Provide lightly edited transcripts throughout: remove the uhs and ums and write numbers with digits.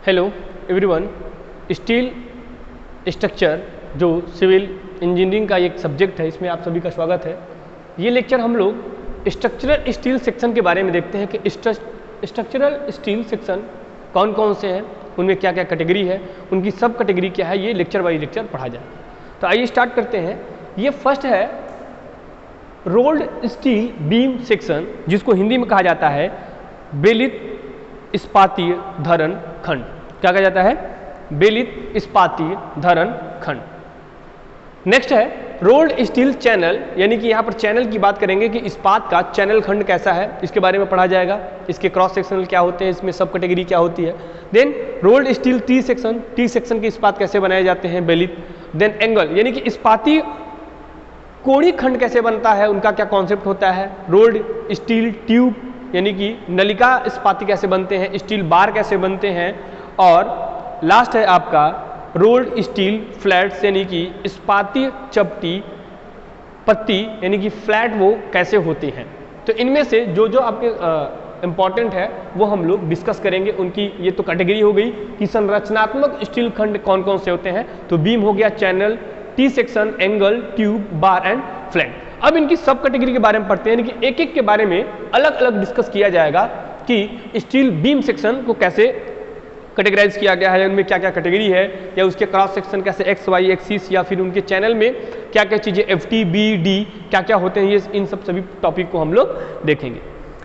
Hello everyone. Steel structure जो civil engineering का एक सब्जेक्ट है, इसमें आप सभी का स्वागत है। ये लेक्चर हम लोग स्ट्रक्चरल स्टील सेक्शन के बारे में देखते हैं कि स्ट्रक्चरल स्टील सेक्शन कौन कौन से हैं, उनमें क्या क्या कैटेगरी है, उनकी सब कैटेगरी क्या है, ये लेक्चर बाई लेक्चर पढ़ा जाए। तो आइए स्टार्ट करते हैं। ये फर्स्ट है रोल्ड स्टील बीम सेक्शन, जिसको हिंदी में कहा जाता है बेलित इस्पातीय धरण खंड। क्या कहा जाता है? बेलित इस्पातीय धरण खंड। नेक्स्ट है रोल्ड स्टील चैनल, यानी कि यहाँ पर चैनल की बात करेंगे कि इस्पात का चैनल खंड कैसा है, इसके बारे में पढ़ा जाएगा। इसके क्रॉस सेक्शनल क्या होते हैं, इसमें सब कैटेगरी क्या होती है। Then rolled steel T section, T section के इस्पात कैसे बनाए जाते हैं, बेलित। देन एंगल, यानी कि इस्पाती कोणी खंड कैसे बनता है, उनका क्या कॉन्सेप्ट होता है। रोल्ड स्टील ट्यूब, यानी कि नलिका इस्पाती कैसे बनते हैं, स्टील बार कैसे बनते हैं। और लास्ट है आपका रोल्ड स्टील फ्लैट्स, यानी कि इस्पाती चपटी पत्ती, यानी कि फ्लैट वो कैसे होते हैं। तो इनमें से जो जो आपके इम्पॉर्टेंट है वो हम लोग डिस्कस करेंगे। उनकी ये तो कैटेगरी हो गई कि संरचनात्मक स्टील खंड कौन कौन से होते हैं। तो बीम हो गया, channel, T section, angle, tube, bar and flat. अब इनकी सब कैटेगरी के बारे में पढ़ते हैं, यानी कि एक एक के बारे में अलग अलग डिस्कस किया जाएगा कि स्टील बीम सेक्शन को कैसे कैटेगराइज किया गया है, उनमें क्या क्या कैटेगरी है, या उसके क्रॉस सेक्शन कैसे एक्स वाई एक्सिस, या फिर उनके चैनल में क्या क्या चीज़ें एफ टी बी डी क्या क्या होते हैं। ये इन सब सभी टॉपिक को हम लोग देखेंगे।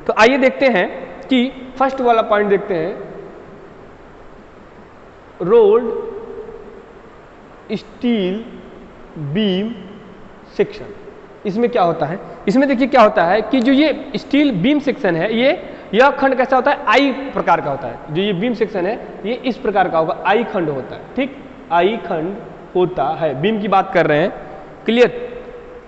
तो आइए देखते हैं कि फर्स्ट वाला पॉइंट देखते हैं, रोल्ड स्टील बीम सेक्शन। इसमें क्या होता है, इसमें देखिए क्या होता है कि जो ये स्टील बीम सेक्शन है, यह खंड कैसा होता है, आई प्रकार का होता है। जो ये बीम सेक्शन है ये इस प्रकार का होगा, आई खंड होता है। ठीक, आई खंड होता है, बीम की बात कर रहे हैं। क्लियर।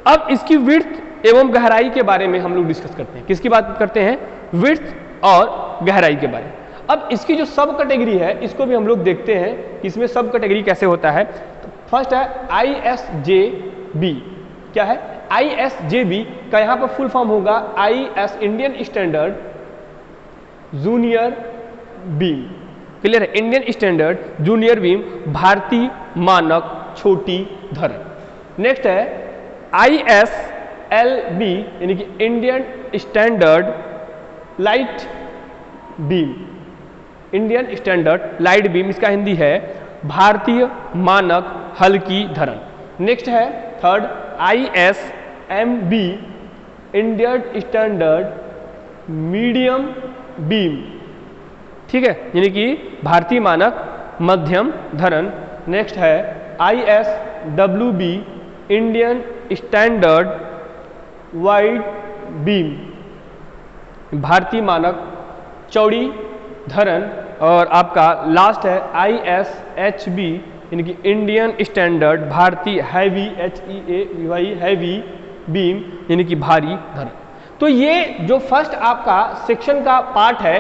अब इसकी विड्थ एवं गहराई के बारे में हम लोग डिस्कस करते हैं। किसकी बात करते हैं? विड्थ और गहराई के बारे में। अब इसकी जो सब कैटेगरी है इसको भी हम लोग देखते हैं कि इसमें सब कैटेगरी कैसे होता है। तो फर्स्ट है ISJB। क्या है? ISJB का यहाँ पर फुल फॉर्म होगा IS Indian standard junior beam. Clear है? इंडियन स्टैंडर्ड जूनियर बीम, भारतीय मानक छोटी धरण। नेक्स्ट है ISLB, यानी कि Indian standard light beam, Indian standard light beam, इसका हिंदी है भारतीय मानक हल्की धरण। नेक्स्ट है third ISMB, Indian standard medium beam. ठीक है, यानी कि भारतीय मानक मध्यम धरण। नेक्स्ट है ISWB, Indian standard wide beam, भारतीय मानक चौड़ी धरण। और आपका लास्ट है ISHB, यानी कि इंडियन स्टैंडर्ड भारतीय हैवी HEAVY हैवी बीम, यानी कि भारी धरण। तो ये जो फर्स्ट आपका सेक्शन का पार्ट है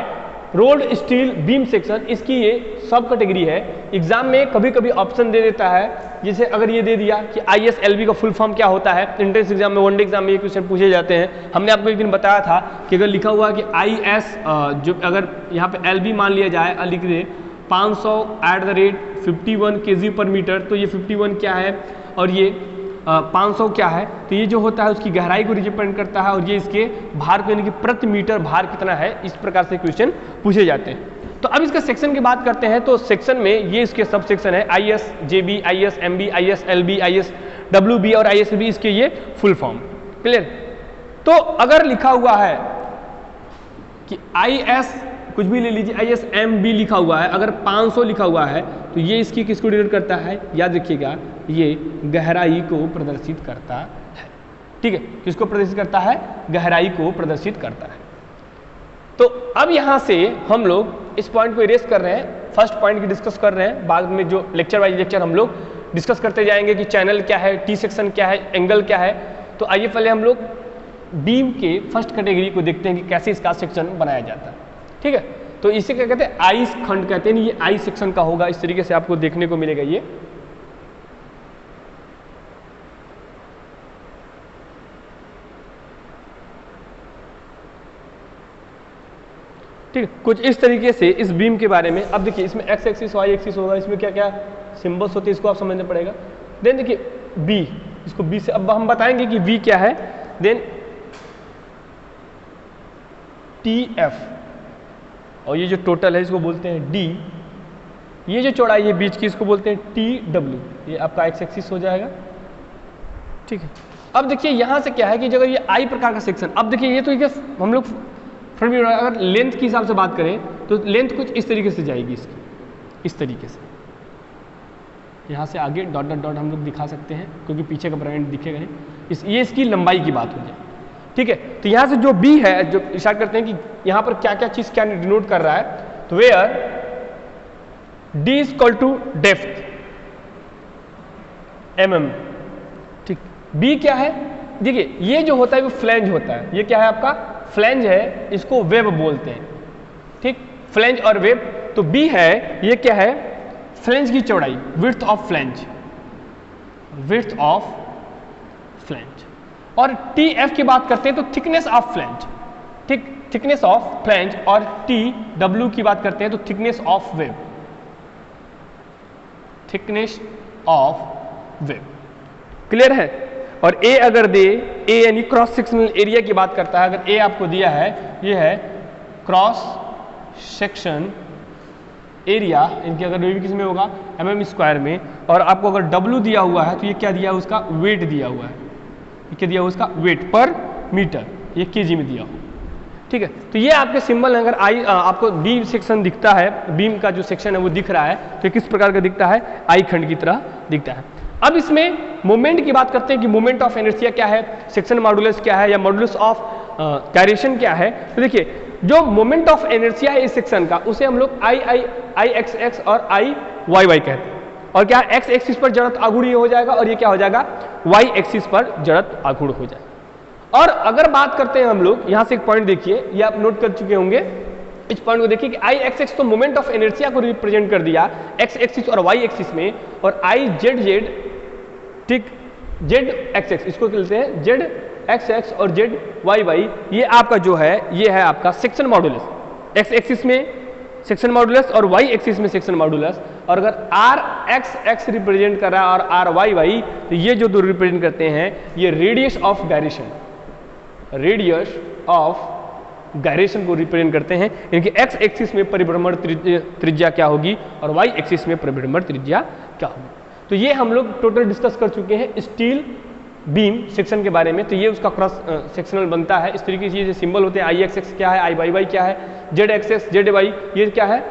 रोल्ड स्टील बीम सेक्शन, इसकी ये सब कैटेगरी है। एग्जाम में कभी कभी ऑप्शन दे देता है, जैसे अगर ये दे दिया कि ISLB का फुल फॉर्म क्या होता है। एंट्रेंस एग्जाम में, वनडे एग्जाम में ये क्वेश्चन पूछे जाते हैं। हमने आपको एक दिन बताया था कि अगर लिखा हुआ कि IS जो अगर यहाँ पे LB मान लिया जाए, लिख दे 500 @ 51 kg पर मीटर, तो ये 51 क्या है और ये 500 क्या है, तो ये जो होता है उसकी गहराई को रिप्रेजेंट करता है, और ये इसके भार को, यानी कि प्रति मीटर भार कितना है, इस प्रकार से क्वेश्चन पूछे जाते हैं। तो अब इसका सेक्शन की बात करते हैं। तो सेक्शन में ये इसके सब सेक्शन है ISJB, ISMB, ISLB, ISWB और ISB, इसके ये फुल फॉर्म। क्लियर। तो अगर लिखा हुआ है कि IS कुछ भी ले लीजिए, ISMB लिखा हुआ है, अगर 500 लिखा हुआ है, तो ये इसकी किसको डिनोट करता है? याद रखिएगा, ये गहराई को प्रदर्शित करता है। ठीक है, किसको प्रदर्शित करता है? गहराई को प्रदर्शित करता है। तो अब यहां से हम लोग इस पॉइंट को इरेज कर रहे हैं, फर्स्ट पॉइंट की डिस्कस कर रहे हैं। बाद में जो लेक्चर वाइज लेक्चर हम लोग डिस्कस करते जाएंगे कि चैनल क्या है, टी सेक्शन क्या है, एंगल क्या है। तो आइए पहले हम लोग बीम के फर्स्ट कैटेगरी को देखते हैं कि कैसे इसका सेक्शन बनाया जाता है। ठीक है, तो इसे क्या कहते हैं? आई खंड कहते हैं। ये आई सेक्शन का होगा, इस तरीके से आपको देखने को मिलेगा ये। ठीक है, कुछ इस तरीके से इस बीम के बारे में। अब देखिए इसमें एक्स एक्सिस वाई एक्सिस होगा, इसमें क्या क्या सिंबल्स होते हैं इसको आप समझना पड़ेगा। देन देखिए बी, इसको बी से अब हम बताएंगे कि वी क्या है। देन टी एफ, और ये जो टोटल है इसको बोलते हैं डी, ये जो चौड़ाई है बीच की इसको बोलते हैं टी डब्ल्यू, ये आपका एक्स एक्सिस हो जाएगा। ठीक है, अब देखिए यहां से क्या है कि अगर ये आई प्रकार का सेक्शन, अब देखिए ये तो हम लोग फ्रंट व्यू अगर लेंथ के हिसाब से बात करें तो लेंथ कुछ इस तरीके से जाएगी इसकी, इस तरीके से यहाँ से आगे डॉट डॉट डॉट हम लोग दिखा सकते हैं क्योंकि पीछे का ब्रांड दिखेगा नहीं। ये इसकी लंबाई की बात हो जाए। ठीक है, तो यहाँ से जो बी है, जो इशारा करते हैं कि यहाँ पर क्या क्या चीज़ क्या डिनोट कर रहा है, तो where D is equal to depth mm। ठीक, बी क्या है, देखिए ये जो होता है वो फ्लैंज होता है, ये क्या है आपका फ्लैंज है, इसको वेब बोलते हैं। ठीक, फ्लैंज और वेब, तो बी है ये क्या है, फ्लैंज की चौड़ाई, width of flange, width of flange. और टी एफ की बात करते हैं तो थिकनेस ऑफ फ्लैंज, ठीक, थिकनेस ऑफ फ्लैंज। और टी डब्ल्यू की बात करते हैं तो thickness of web, thickness of web. Clear है। और ए अगर दे, ए यानी क्रॉस सेक्शनल एरिया की बात करता है, अगर ए आपको दिया है, ये है क्रॉस सेक्शन एरिया, इनकी अगर भी किस में होगा mm स्क्वायर में, और आपको अगर W दिया हुआ है तो ये क्या दिया है, उसका वेट दिया हुआ है, ये क्या दिया हुआ उसका वेट पर मीटर, ये केजी में दिया हुआ। ठीक है, तो ये आपके सिंबल है। अगर आई आपको बी सेक्शन दिखता है, बीम का जो सेक्शन है वो दिख रहा है, तो किस प्रकार का दिखता है, आई खंड की तरह दिखता है। अब इसमें मोमेंट की बात करते हैं कि मोमेंट ऑफ इनर्शिया क्या है, सेक्शन मॉडुलस क्या है, या मॉडुलस ऑफ गायरेशन क्या है। तो देखिए जो मोमेंट ऑफ इनर्शिया है इस सेक्शन का, उसे हम लोग आई एक्स एक्स और आई वाई वाई कहते हैं। और क्या एक्स एक्सिस पर जड़त आघूर्ण हो जाएगा, और ये क्या हो जाएगा, वाई एक्सिस पर जड़त आघूर्ण हो जाएगा। और अगर बात करते हैं हम लोग, यहां से एक पॉइंट देखिए, ये आप नोट कर चुके होंगे, इस पॉइंट को देखिए कि आई एक्स एक्स तो मोमेंट ऑफ इनर्शिया को रिप्रेजेंट कर दिया एक्स एक्सिस और वाई एक्सिस में, और आई जेड जेड, ठीक, जेड एक्स एक्स, इसको कहते हैं जेड एक्स एक्स और जेड वाई वाई, ये आपका जो है ये है आपका सेक्शन मॉडुलस। एक्स एक्सिस में सेक्शन मॉडुलस और वाई एक्सिस में सेक्शन मॉडुलस। और अगर आर एक्स एक्स रिप्रेजेंट कर रहा है और आर वाई वाई, तो ये जो दो रिप्रेजेंट करते हैं ये radius of gyration, radius of gyration को रिप्रेजेंट करते हैं। इनके एक्स एक्सिस में परिभ्रमण त्रिज्या क्या होगी और वाई एक्सिस में परिभ्रमण त्रिज्या क्या होगी। तो ये हम लोग टोटल डिस्कस कर चुके हैं स्टील बीम सेक्शन के बारे में। तो ये उसका क्रॉस सेक्शनल बनता है। इस तरीके से ये सिंबल होते हैं, आई एक्स एक्स क्या है, आई वाई वाई क्या है, Z X X Z Y ये क्या है,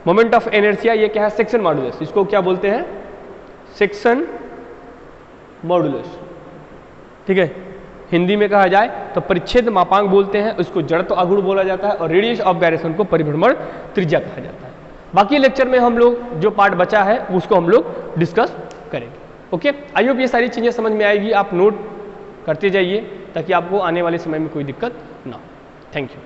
मोमेंट ऑफ इनर्शिया ये क्या है, सेक्शन मॉडुलस, इसको क्या बोलते हैं, सेक्शन मॉडुलस। ठीक है, हिंदी में कहा जाए तो परिच्छेद मापांक बोलते हैं, उसको जड़त्व आघूर्ण बोला जाता है, और रेडियस ऑफ गायरेशन को परिभ्रमण त्रिज्या कहा जाता है। बाकी लेक्चर में हम लोग जो पार्ट बचा है उसको हम लोग डिस्कस करेंगे। ओके, आई होप ये सारी चीज़ें समझ में आएगी, आप नोट करते जाइए ताकि आपको आने वाले समय में कोई दिक्कत ना हो। Thank you.